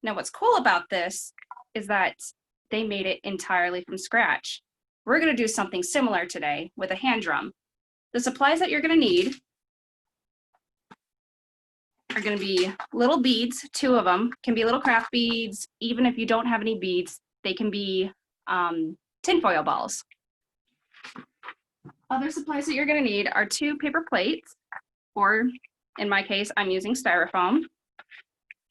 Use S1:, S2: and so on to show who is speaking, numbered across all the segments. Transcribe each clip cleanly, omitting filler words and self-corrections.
S1: Now what's cool about this is that they made it entirely from scratch. We're gonna do something similar today with a hand drum. The supplies that you're gonna need are gonna be little beads, 2 of them, can be little craft beads. Even if you don't have any beads, they can be tinfoil balls. Other supplies that you're gonna need are 2 paper plates, or in my case, I'm using styrofoam,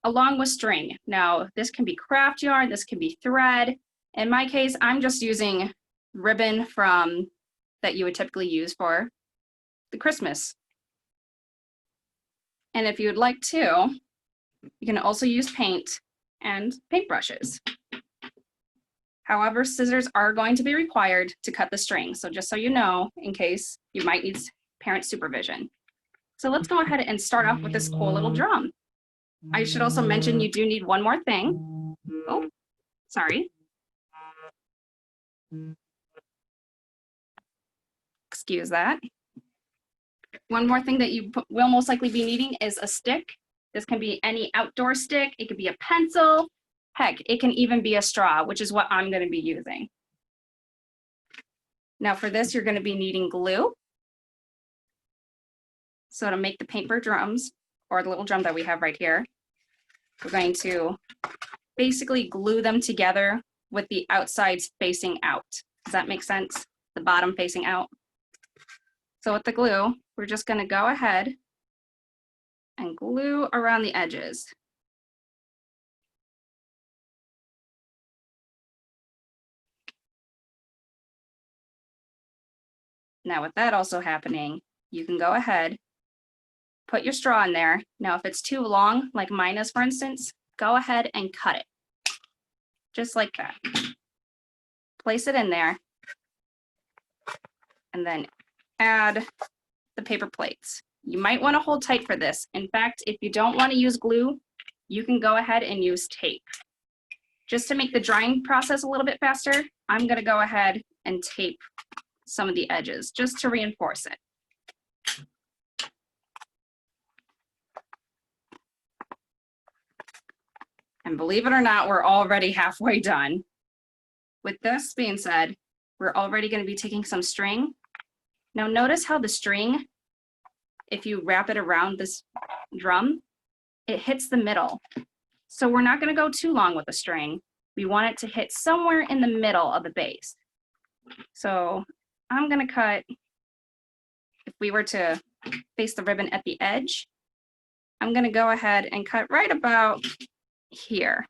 S1: along with string. Now, this can be craft yarn, this can be thread. In my case, I'm just using ribbon from that you would typically use for the Christmas. And if you would like to, you can also use paint and paintbrushes. However, scissors are going to be required to cut the string. So just so you know, in case you might need parent supervision. So let's go ahead and start off with this cool little drum. I should also mention you do need one more thing. Oh, sorry. Excuse that. One more thing that you will most likely be needing is a stick. This can be any outdoor stick. It could be a pencil. Heck, it can even be a straw, which is what I'm going to be using. Now for this, you're going to be needing glue. So to make the paper drums, or the little drum that we have right here, we're going to basically glue them together with the outsides facing out. Does that make sense? The bottom facing out. So with the glue, we're just going to go ahead and glue around the edges. Now with that also happening, you can go ahead, put your straw in there. Now if it's too long, like mine is for instance, go ahead and cut it. Just like that. Place it in there, and then add the paper plates. You might want to hold tight for this. In fact, if you don't want to use glue, you can go ahead and use tape. Just to make the drying process a little bit faster, I'm going to go ahead and tape some of the edges just to reinforce it. And believe it or not, we're already halfway done. With this being said, we're already going to be taking some string. Now notice how the string, if you wrap it around this drum, it hits the middle. So we're not going to go too long with the string. We want it to hit somewhere in the middle of the base. So I'm going to cut, if we were to face the ribbon at the edge, I'm going to go ahead and cut right about here.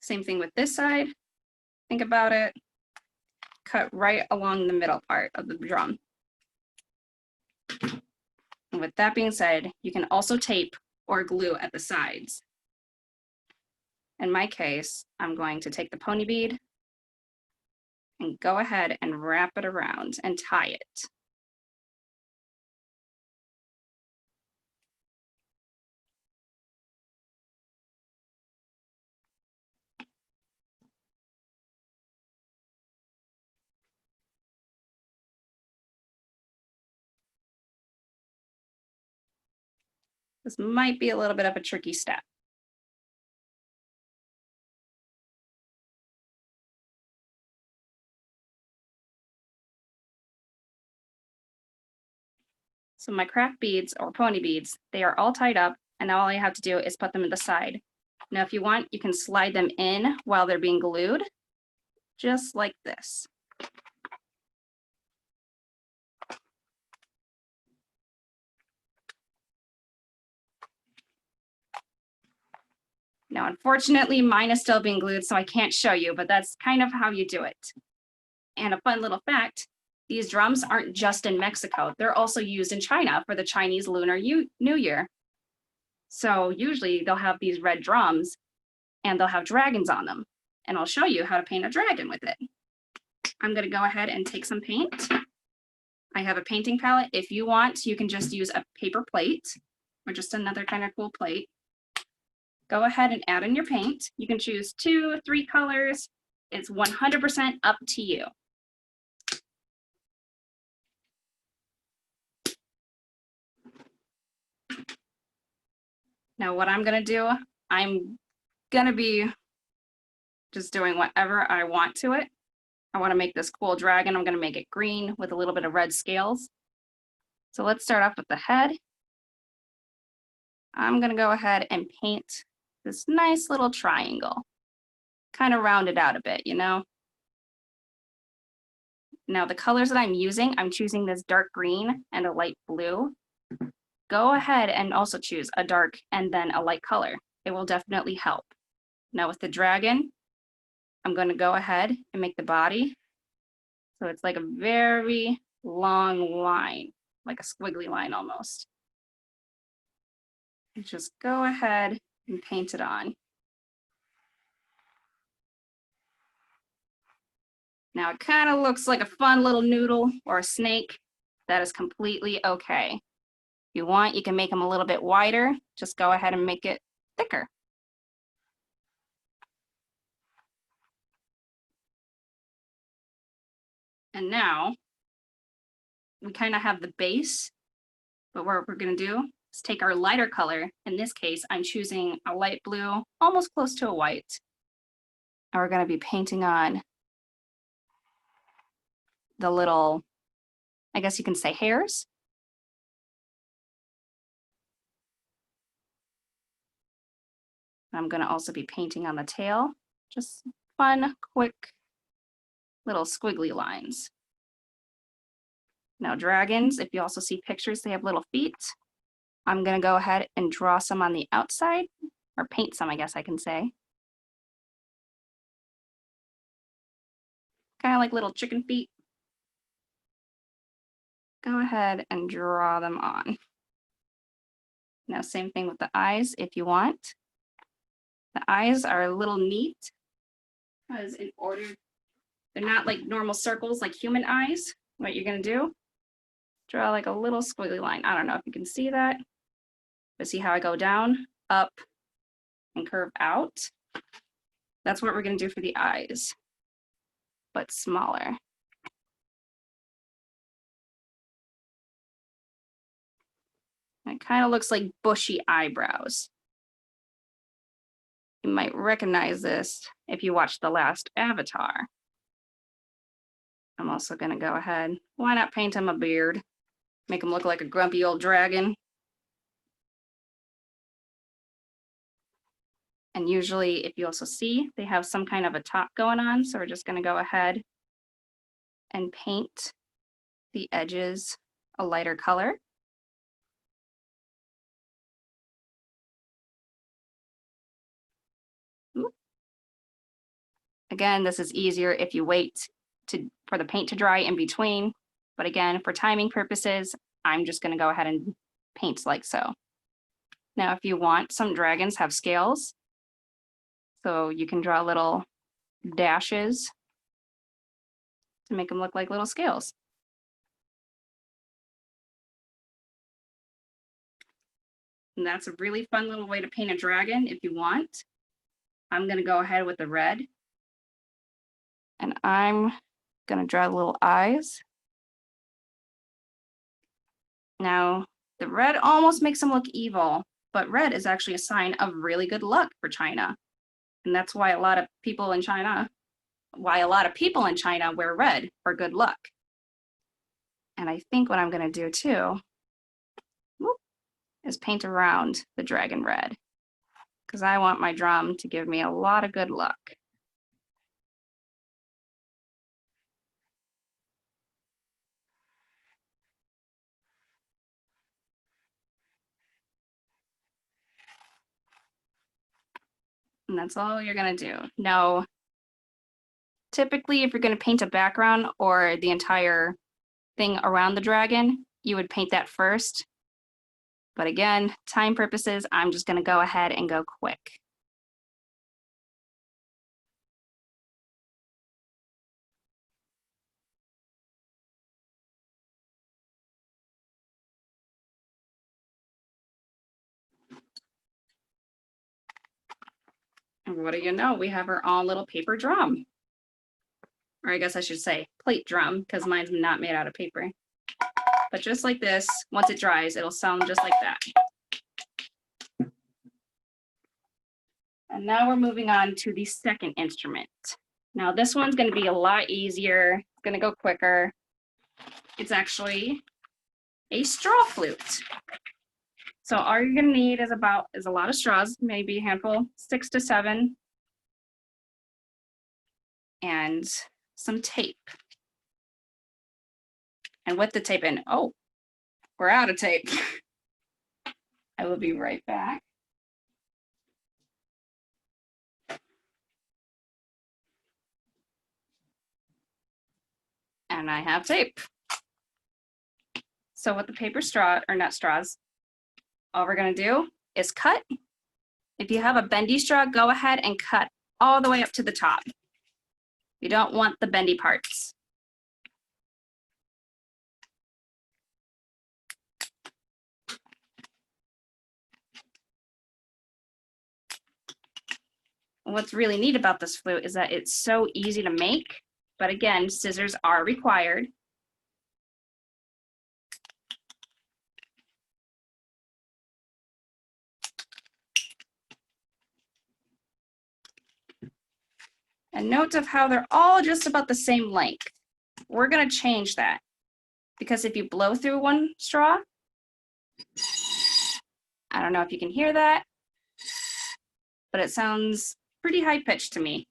S1: Same thing with this side. Think about it. Cut right along the middle part of the drum. And with that being said, you can also tape or glue at the sides. In my case, I'm going to take the pony bead and go ahead and wrap it around and tie it. This might be a little bit of a tricky step. So my craft beads or pony beads, they are all tied up, and now all I have to do is put them to the side. Now, if you want, you can slide them in while they're being glued, just like this. Now, unfortunately, mine is still being glued, so I can't show you, but that's kind of how you do it. And a fun little fact, these drums aren't just in Mexico. They're also used in China for the Chinese Lunar New Year. So usually they'll have these red drums and they'll have dragons on them. And I'll show you how to paint a dragon with it. I'm going to go ahead and take some paint. I have a painting palette. If you want, you can just use a paper plate or just another kind of cool plate. Go ahead and add in your paint. You can choose 2, 3 colors. It's 100% up to you. Now what I'm gonna do, I'm gonna be just doing whatever I want to it. I wanna make this cool dragon. I'm gonna make it green with a little bit of red scales. So let's start off with the head. I'm gonna go ahead and paint this nice little triangle. Kind of round it out a bit, you know? Now the colors that I'm using, I'm choosing this dark green and a light blue. Go ahead and also choose a dark and then a light color. It will definitely help. Now with the dragon, I'm going to go ahead and make the body. So it's like a very long line, like a squiggly line almost. And just go ahead and paint it on. Now it kind of looks like a fun little noodle or a snake. That is completely okay. If you want, you can make them a little bit wider. Just go ahead and make it thicker. And now we kind of have the base, but what we're gonna do is take our lighter color. In this case, I'm choosing a light blue, almost close to a white. And we're gonna be painting on the little, I guess you can say hairs. I'm gonna also be painting on the tail, just fun, quick, little squiggly lines. Now dragons, if you also see pictures, they have little feet. I'm gonna go ahead and draw some on the outside, or paint some, I guess I can say. Kind of like little chicken feet. Go ahead and draw them on. Now same thing with the eyes if you want. The eyes are a little neat because in order, they're not like normal circles like human eyes. What you're gonna do, draw like a little squiggly line. I don't know if you can see that, but see how I go down, up, and curve out? That's what we're gonna do for the eyes, but smaller. It kind of looks like bushy eyebrows. You might recognize this if you watched the last Avatar. I'm also gonna go ahead, why not paint him a beard? Make him look like a grumpy old dragon. And usually, if you also see, they have some kind of a top going on. So we're just gonna go ahead and paint the edges a lighter color. Again, this is easier if you wait for the paint to dry in between. But again, for timing purposes, I'm just gonna go ahead and paint like so. Now, if you want, some dragons have scales. So you can draw little dashes to make them look like little scales. And that's a really fun little way to paint a dragon if you want. I'm gonna go ahead with the red. And I'm gonna draw little eyes. Now, the red almost makes them look evil, but red is actually a sign of really good luck for China. And that's why a lot of people in China wear red for good luck. And I think what I'm gonna do too is paint around the dragon red, because I want my drum to give me a lot of good luck. And that's all you're gonna do. Now, typically, if you're gonna paint a background or the entire thing around the dragon, you would paint that first. But again, time purposes, I'm just gonna go ahead and go quick. And what do you know? We have our own little paper drum. Or I guess I should say plate drum, because mine's not made out of paper. But just like this, once it dries, it'll sound just like that. And now we're moving on to the second instrument. Now this one's going to be a lot easier. It's going to go quicker. It's actually a straw flute. So all you're going to need is a lot of straws, maybe a handful, 6 to 7, and some tape. And with the tape in, oh, we're out of tape. I will be right back. And I have tape. So with the paper straw, or not straws, all we're gonna do is cut. If you have a bendy straw, go ahead and cut all the way up to the top. You don't want the bendy parts. What's really neat about this flute is that it's so easy to make, but again, scissors are required. And note of how they're all just about the same length. We're gonna change that because if you blow through one straw, I don't know if you can hear that, but it sounds pretty high pitched to me.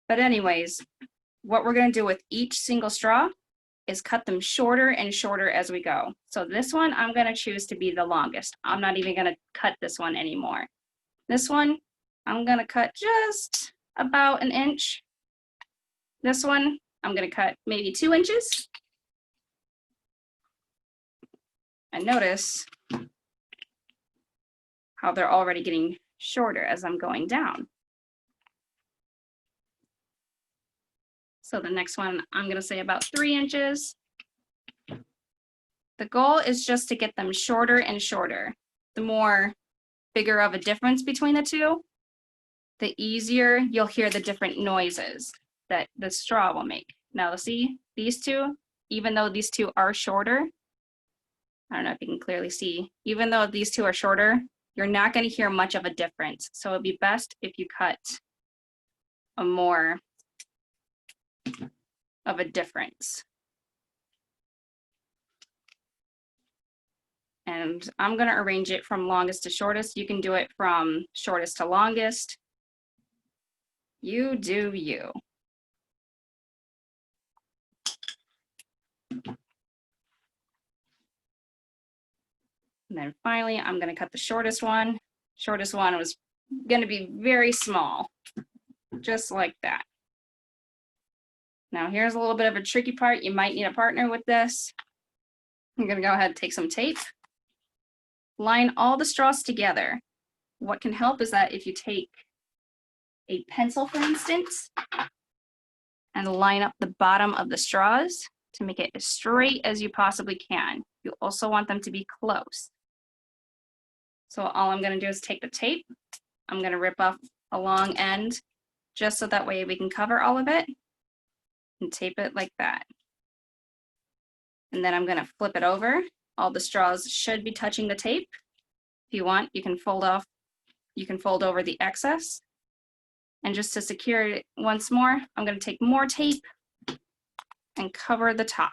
S1: But anyways, what we're gonna do with each single straw is cut them shorter and shorter as we go. So this one, I'm gonna choose to be the longest. I'm not even gonna cut this one anymore. This one, I'm gonna cut just about 1 inch. This one, I'm gonna cut maybe 2 inches. And notice how they're already getting shorter as I'm going down. So the next one, I'm gonna say about 3 inches. The goal is just to get them shorter and shorter. The more bigger of a difference between the two, the easier you'll hear the different noises that the straw will make. Now see, these two, even though these two are shorter, I don't know if you can clearly see, even though these two are shorter, you're not gonna hear much of a difference. So it'd be best if you cut a more of a difference. And I'm gonna arrange it from longest to shortest. You can do it from shortest to longest. You do you. And then finally, I'm gonna cut the shortest one. Shortest one was gonna be very small, just like that. Now here's a little bit of a tricky part. You might need a partner with this. I'm gonna go ahead and take some tape, line all the straws together. What can help is that if you take a pencil, for instance, and line up the bottom of the straws to make it as straight as you possibly can. You also want them to be close. So all I'm gonna do is take the tape. I'm gonna rip off a long end just so that way we can cover all of it and tape it like that. And then I'm gonna flip it over. All the straws should be touching the tape. If you want, you can fold over the excess. And just to secure it once more, I'm gonna take more tape and cover the top.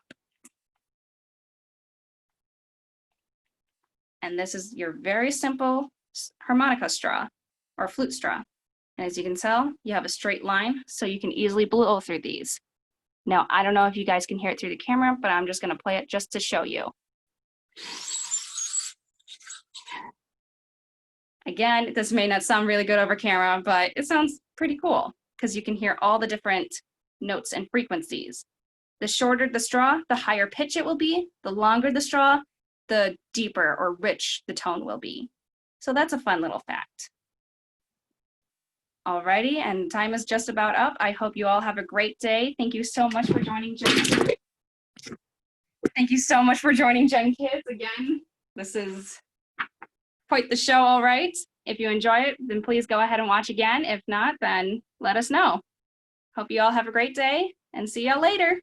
S1: And this is your very simple harmonica straw or flute straw. And as you can tell, you have a straight line, so you can easily blow through these. Now, I don't know if you guys can hear it through the camera, but I'm just gonna play it just to show you. Again, this may not sound really good over camera, but it sounds pretty cool because you can hear all the different notes and frequencies. The shorter the straw, the higher pitch it will be. The longer the straw, the deeper or rich the tone will be. So that's a fun little fact. Alrighty, and time is just about up. I hope you all have a great day. Thank you so much for joining Gen. Thank you so much for joining Gen Kids again. This is quite the show, all right. If you enjoy it, then please go ahead and watch again. If not, then let us know. Hope you all have a great day and see y'all later.